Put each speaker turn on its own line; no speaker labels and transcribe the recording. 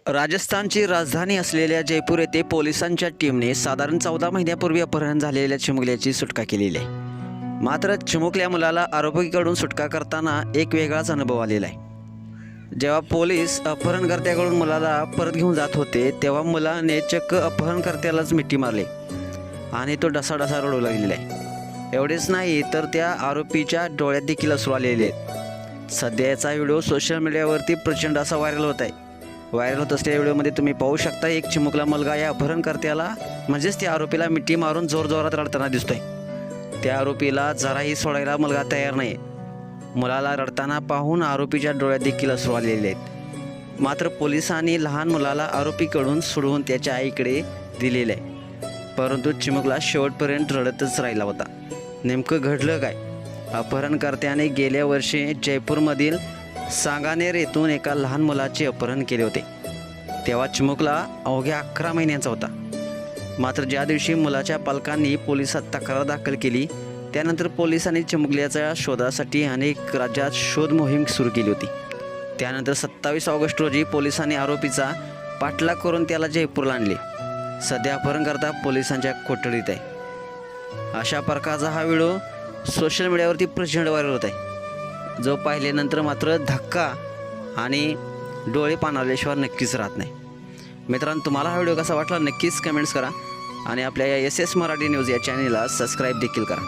राजस्थानची राजधानी असलेल्या जयपूर येथे पोलिसांच्या टीमने साधारण 14 महिन्यापूर्वी अपहरण झालेल्या चिमुकल्याची सुटका केलेली आहे. मात्र चिमुकल्या मुलाला आरोपीकडून सुटका करताना एक वेगळाच अनुभव आलेला आहे. जेव्हा पोलीस अपहरणकर्त्याकडून मुलाला परत घेऊन जात होते तेव्हा मुलाने चक्क अपहरणकर्त्यालाच मिठी मारली आणि तो डसाडसा रडू लागलेला आहे. एवढेच नाही तर त्या आरोपीच्या डोळ्यात देखील अश्रू आलेले आहेत. सध्या याचा व्हिडिओ सोशल मीडियावरती प्रचंड असा व्हायरल होत आहे. व्हायरल होत असलेल्या व्हिडिओमध्ये तुम्ही पाहू शकता एक चिमुकला मुलगा या अपहरणकर्त्याला म्हणजेच त्या आरोपीला मिठी मारून जोरजोरात रडताना दिसतोय. त्या आरोपीला जराही सोडायला मुलगा तयार नाही. मुलाला रडताना पाहून आरोपीच्या डोळ्यात देखील अश्रू आलेले आहेत. मात्र पोलिसांनी लहान मुलाला आरोपीकडून सोडवून त्याच्या आईकडे दिलेले आहे. परंतु चिमुकला शेवटपर्यंत रडतच राहिला होता. नेमकं घडलं काय? अपहरणकर्त्याने गेल्या वर्षी जयपूरमधील सांगानेर येथून एका लहान मुलाचे अपहरण केले होते. तेव्हा चिमुकला अवघ्या 11 महिन्यांचा होता. मात्र ज्या दिवशी मुलाच्या पालकांनी पोलिसात तक्रार दाखल केली त्यानंतर पोलिसांनी चिमुकल्याच्या शोधासाठी अनेक राज्यात शोध मोहीम सुरू केली होती. त्यानंतर 27 ऑगस्ट रोजी पोलिसांनी आरोपीचा पाठलाग करून त्याला जयपूरला आणले. सध्या अपहरणकर्ता पोलिसांच्या कोठडीत आहे. अशा प्रकारचा हा व्हिडिओ सोशल मीडियावरती प्रचंड व्हायरल होत आहे. जो पाहिल्यानंतर मात्र धक्का आणि डोळे पाणावल्याशिवाय नक्कीच राहत नाही. मित्रांनो, तुम्हाला हा व्हिडिओ कसा वाटला नक्कीच कमेंट्स करा आणि आपल्या या SS मराठी न्यूज या चॅनलला सबस्क्राईब देखील करा.